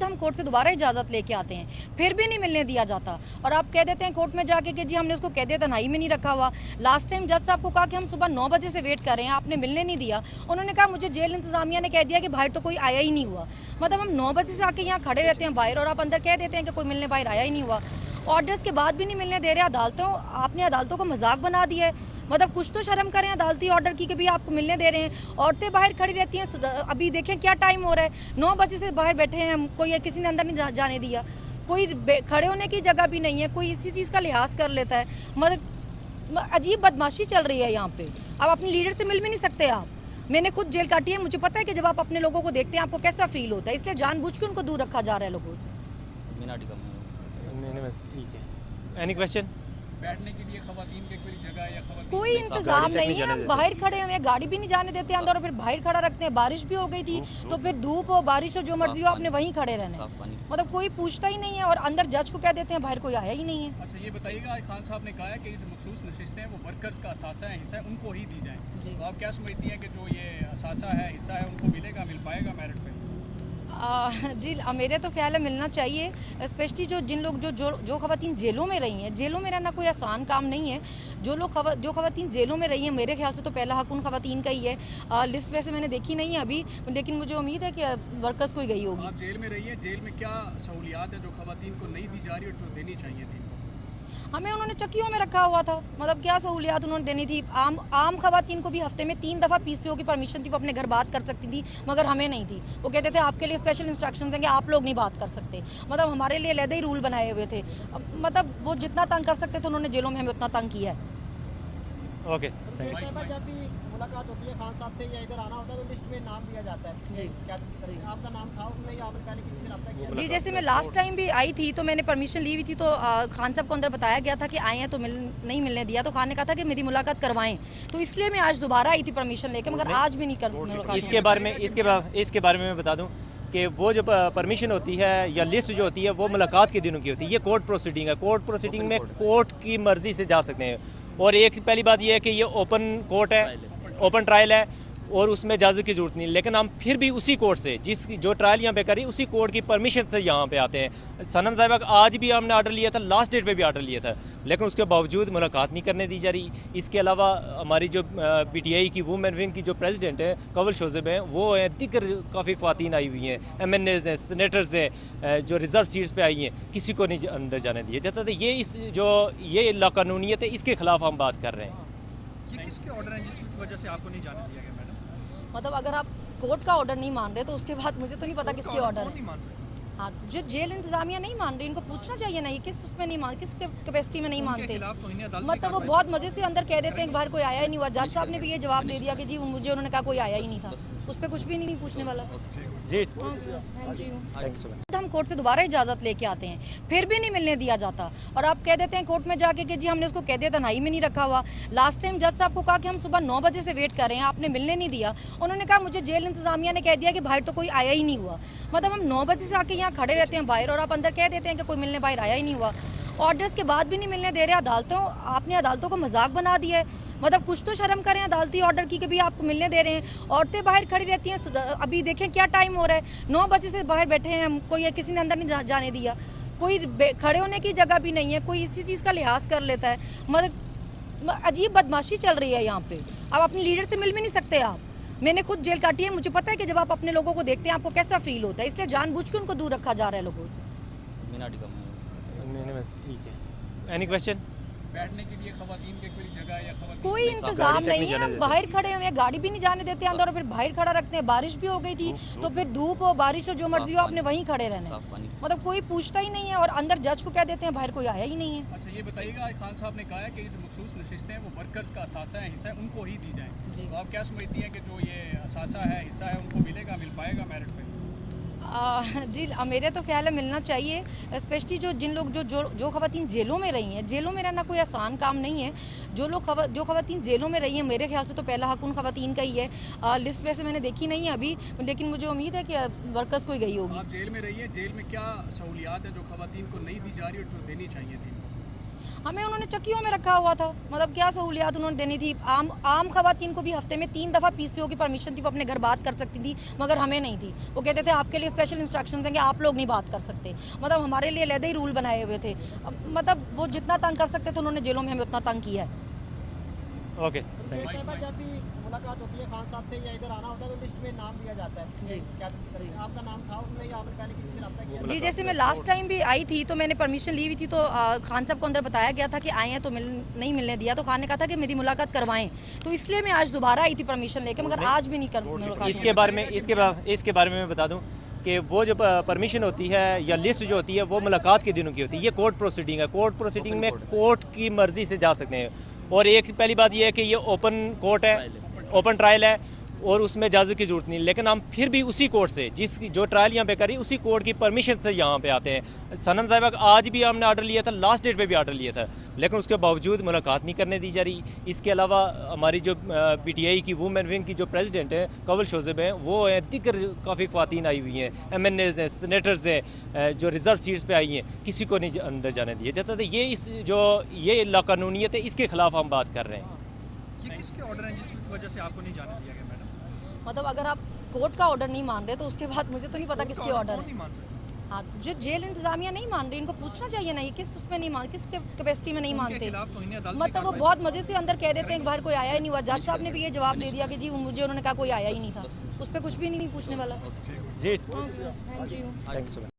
हम कोर्ट से दोबारा इजाज़त लेके आते हैं, फिर भी नहीं मिलने दिया जाता और आप कह देते हैं कोर्ट में जाके कि जी हमने उसको कैद तन्हाई में नहीं रखा हुआ। लास्ट टाइम जज साहब को कहा कि हम सुबह 9 बजे से वेट कर रहे हैं, आपने मिलने नहीं दिया। उन्होंने कहा मुझे जेल इंतज़ामिया ने कह दिया कि बाहर तो कोई आया ही नहीं हुआ। मतलब हम 9 बजे से आके यहाँ खड़े रहते हैं बाहर और आप अंदर कह देते हैं कि कोई मिलने बाहर आया ही नहीं हुआ। ऑर्डर्स के बाद भी नहीं मिलने दे रहे अदालतों, आपने अदालतों को मजाक बना दिया है। मतलब कुछ तो शर्म करें अदालती ऑर्डर की कि भी आपको मिलने दे रहे हैं। औरतें बाहर खड़ी रहती हैं, अभी देखें क्या टाइम हो रहा है, 9 बजे से बाहर बैठे हैं हम, कोई किसी ने अंदर नहीं जाने दिया, कोई खड़े होने की जगह भी नहीं है, कोई इसी चीज़ का लिहाज कर लेता है। मतलब अजीब बदमाशी चल रही है यहाँ पे। अब अपने लीडर से मिल भी नहीं सकते आप। मैंने खुद जेल काटी है, मुझे पता है कि जब आप अपने लोगों को देखते हैं आपको कैसा फील होता है, इसलिए जानबूझ के उनको दूर रखा जा रहा है लोगों से। ठीक है। Any question? बैठने के लिए खवातीन के कोई जगह या खवातीन कोई इंतजाम नहीं है, हम बाहर खड़े हुए हैं, गाड़ी भी नहीं जाने देते अंदर और फिर बाहर खड़ा रखते हैं। बारिश भी हो गई थी तो फिर धूप हो बारिश हो जो मर्जी हो आपने वहीं खड़े रहना है। मतलब कोई पूछता ही नहीं है और अंदर जज को कह देते हैं बाहर कोई आया ही नहीं है। अच्छा ये बताइएगा, खान साहब ने कहा है कि जो मखसूस नशिस्तें हैं वो वर्कर्स का असासा है, हिस्सा है, उनको ही दी जाएँ। तो आप क्या समझती हैं कि जो ये असासा है, हिस्सा है, उनको मिलेगा, मिल पाएगा मेरिट पे? जी मेरे तो ख्याल है मिलना चाहिए, स्पेशली जिन लोग जो खवातीन जेलों में रही हैं। जेलों में रहना कोई आसान काम नहीं है। जो खवातीन जेलों में रही हैं, मेरे ख्याल से तो पहला हक उन खवातीन का ही है। लिस्ट वैसे मैंने देखी नहीं है अभी, लेकिन मुझे उम्मीद है कि वर्कर्स को ही गई होगी। आप जेल में रही हैं, जेल में क्या सहूलियात है जो खवातीन को नहीं दी जा रही और जो देनी चाहिए थी? हमें उन्होंने चक्कियों में रखा हुआ था। मतलब क्या सहूलियात उन्होंने देनी थी। आम खवातीन को भी हफ्ते में 3 दफ़ा पीसीओ की परमिशन थी, वो अपने घर बात कर सकती थी, मगर हमें नहीं थी। वो कहते थे आपके लिए स्पेशल इंस्ट्रक्शंस हैं कि आप लोग नहीं बात कर सकते। मतलब हमारे लिए अलग ही रूल बनाए हुए थे। मतलब वो जितना तंग कर सकते थे उन्होंने जेलों में हमें उतना तंग किया है। ओके, जब भी मुलाकात होती है खान साहब से या इधर आना होता है तो लिस्ट में नाम दिया जाता है जी। क्या आपका नाम था उसमें या आपने पहले किसी से रब्ता किया? जी जैसे मैं लास्ट टाइम भी आई थी तो मैंने परमिशन ली हुई थी, तो खान साहब को अंदर बताया गया था कि आए हैं तो नहीं मिलने दिया। तो खान ने कहा था कि मेरी मुलाकात करवाएं, तो इसलिए मैं आज दोबारा आई थी परमिशन लेके, मगर आज भी नहीं कर मुलाकात। इसके बारे में मैं बता दूं कि वो जो परमिशन होती है या लिस्ट जो होती है वो मुलाकात के दिनों की होती है। ये कोर्ट प्रोसीडिंग है। कोर्ट प्रोसीडिंग में कोर्ट की मर्जी से जा सकते हैं। और एक पहली बात ये है कि ये ओपन कोर्ट है, ओपन ट्रायल है और उसमें इजाज़त की ज़रूरत नहीं। लेकिन हम फिर भी उसी कोर्ट से जो ट्रायल यहाँ पे करी उसी कोर्ट की परमिशन से यहाँ पे आते हैं। सनम साहिबा आज भी हमने ऑर्डर लिया था, लास्ट डेट पे भी ऑर्डर लिया था, लेकिन उसके बावजूद मुलाकात नहीं करने दी जा रही। इसके अलावा हमारी जो PTI की वुमेन विंग की जो प्रेसिडेंट है कंवल शोज़ेब हैं, वो हैं, दिगर काफ़ी ख्वातीन आई हुई हैं, MNAs हैं, सेनेटर्स हैं, जो रिजर्व सीट्स पे आई हैं, किसी को नहीं अंदर जाने दिया जाता। तो ये लाकानूनियत है, इसके खिलाफ हम बात कर रहे हैं। ये किसके ऑर्डर हैं जिसकी वजह से आपको नहीं जाने दिया गया मैडम? मतलब अगर आप कोर्ट का ऑर्डर नहीं मान रहे तो उसके बाद मुझे तो नहीं पता किसके ऑर्डर है। नहीं मान सकते। हाँ, जो जेल इंतजामिया नहीं मान रही, इनको पूछना चाहिए ना, ये किस उसमें नहीं मान, किस कैपेसिटी में नहीं मानते। मतलब वो बहुत मजे से अंदर कह देते हैं कि बाहर कोई आया ही नहीं हुआ। जज साहब ने भी ये जवाब दे दिया कि जी मुझे उन्होंने कहा कोई आया ही नहीं था, उस पर कुछ भी नहीं पूछने वाला। जी thank you. Thank you so much. हम कोर्ट से दोबारा इजाज़त लेके आते हैं, फिर भी नहीं मिलने दिया जाता और आप कह देते हैं कोर्ट में जाके कि जी हमने उसको कैद तन्हाई में नहीं रखा हुआ। लास्ट टाइम जज साहब को कहा कि हम सुबह 9 बजे से वेट कर रहे हैं, आपने मिलने नहीं दिया। उन्होंने कहा मुझे जेल इंतज़ामिया ने कह दिया कि बाहर तो कोई आया ही नहीं हुआ। मतलब हम 9 बजे से आके यहाँ खड़े रहते हैं बाहर और आप अंदर कह देते हैं कि कोई मिलने बाहर आया ही नहीं हुआ। ऑर्डर्स के बाद भी नहीं मिलने दे रहे अदालतों, आपने अदालतों को मजाक बना दिया है। मतलब कुछ तो शर्म करें अदालती ऑर्डर की कि भी आपको मिलने दे रहे हैं। औरतें बाहर खड़ी रहती हैं, अभी देखें क्या टाइम हो रहा है, 9 बजे से बाहर बैठे हैं हम, कोई किसी ने अंदर नहीं जाने दिया, कोई खड़े होने की जगह भी नहीं है, कोई इसी चीज़ का लिहाज कर लेता है। मतलब अजीब बदमाशी चल रही है यहाँ पे। अब अपने लीडर से मिल भी नहीं सकते आप। मैंने खुद जेल काटी है, मुझे पता है कि जब आप अपने लोगों को देखते हैं आपको कैसा फील होता है, इसलिए जानबूझ के उनको दूर रखा जा रहा है लोगों से। ठीक है। Any question? बैठने के लिए खवातीन के कोई जगह या खवातीन कोई इंतजाम नहीं है, हम बाहर खड़े हुए हैं, गाड़ी भी नहीं जाने देते अंदर और फिर बाहर खड़ा रखते हैं। बारिश भी हो गई थी तो फिर धूप हो बारिश हो जो मर्जी हो आपने वहीं खड़े रहना है। मतलब कोई पूछता ही नहीं है और अंदर जज को कह देते हैं बाहर कोई आया ही नहीं है। अच्छा ये बताइएगा, खान साहब ने कहा है कि जो मखसूस नशिस्तें हैं वो वर्कर्स का असासा है, हिस्सा है, उनको ही दी जाएँ। तो आप क्या समझती हैं कि जो ये असासा है, हिस्सा है, उनको मिलेगा, मिल पाएगा मेरिट पे? जी मेरे तो ख्याल है मिलना चाहिए, स्पेशली जो खवातीन जेलों में रही हैं। जेलों में रहना कोई आसान काम नहीं है। जो खवातीन जेलों में रही हैं, मेरे ख्याल से तो पहला हक उन खवातीन का ही है। लिस्ट वैसे मैंने देखी नहीं है अभी, लेकिन मुझे उम्मीद है कि वर्कर्स को ही गई होगी। आप जेल में रही हैं, जेल में क्या सहूलियात है जो खवातीन को नहीं दी जा रही और जो देनी चाहिए थी? हमें उन्होंने चक्कियों में रखा हुआ था। मतलब क्या सहूलियात उन्होंने देनी थी। आम खवातीन को भी हफ्ते में 3 दफ़ा पीसीओ की परमिशन थी, वो अपने घर बात कर सकती थी, मगर हमें नहीं थी। वो कहते थे आपके लिए स्पेशल इंस्ट्रक्शंस हैं कि आप लोग नहीं बात कर सकते। मतलब हमारे लिए अलग ही रूल बनाए हुए थे। मतलब वो जितना तंग कर सकते थे उन्होंने जेलों में हमें उतना तंग किया है। ओके रुपेश साहिबा, जब भी मुलाकात होती है खान साहब से या इधर आना होता है तो लिस्ट में नाम दिया जाता है। जी। क्या आपका नाम था उसमें या आपने पहले किसी से रब्ता किया? जी, जैसे मैं लास्ट टाइम भी आई थी तो मैंने परमिशन ली हुई थी, तो खान साहब को अंदर बताया गया था कि आए हैं तो नहीं मिलने दिया। तो खान ने कहा था कि मेरी मुलाकात करवाएं, तो इसलिए मैं आज दोबारा आई थी परमिशन लेके, मगर आज भी नहीं कर मुलाकात। इसके बारे में मैं बता दूं कि वो जो परमिशन होती है या लिस्ट जो होती है वो मुलाकात के दिनों की होती है। ये कोर्ट प्रोसीडिंग है। कोर्ट प्रोसीडिंग में कोर्ट की मर्जी से जा सकते हैं। और एक पहली बात ये है कि ये ओपन कोर्ट है, ओपन ट्रायल है और उसमें इजाज़त की ज़रूरत नहीं। लेकिन हम फिर भी उसी कोर्ट से जो ट्रायल यहाँ पे करी उसी कोर्ट की परमिशन से यहाँ पे आते हैं। सनम साहिबा आज भी हमने ऑर्डर लिया था, लास्ट डेट पे भी ऑर्डर लिया था, लेकिन उसके बावजूद मुलाकात नहीं करने दी जा रही। इसके अलावा हमारी जो PTI की वुमेन विंग की जो प्रेसिडेंट हैं कवल शोज़ब हैं, वो हैं, दिक्र काफ़ी ख्वातीन आई हुई हैं, MNAs हैं, सेनेटर्स हैं, जो रिजर्व सीट्स पे आई हैं, किसी को नहीं अंदर जाने दिया जाता। तो ये लाकानूनियत है, इसके खिलाफ हम बात कर रहे हैं। ये किसके ऑर्डर हैं जिसकी वजह से आपको नहीं जाने दिया गया मैडम? मतलब अगर आप कोर्ट का ऑर्डर नहीं मान रहे तो उसके बाद मुझे तो नहीं पता किसके ऑर्डर कौन है। नहीं मान सकते? हाँ, जो जेल इंतजामिया नहीं मान रही, इनको पूछना चाहिए ना, ये किस उसमें नहीं मान, किस कैपेसिटी में नहीं उनके मानते। खिलाफ तो इन्हें अदालत में मतलब वो कार्रवाई बहुत मजे से अंदर कह देते हैं, बाहर कोई आया ही नहीं हुआ। जज साहब ने भी ये जवाब दे दिया कि जी मुझे उन्होंने कहा कोई आया ही नहीं था, उस पर कुछ भी नहीं पूछने वाला। जी thank you. Thank you so much.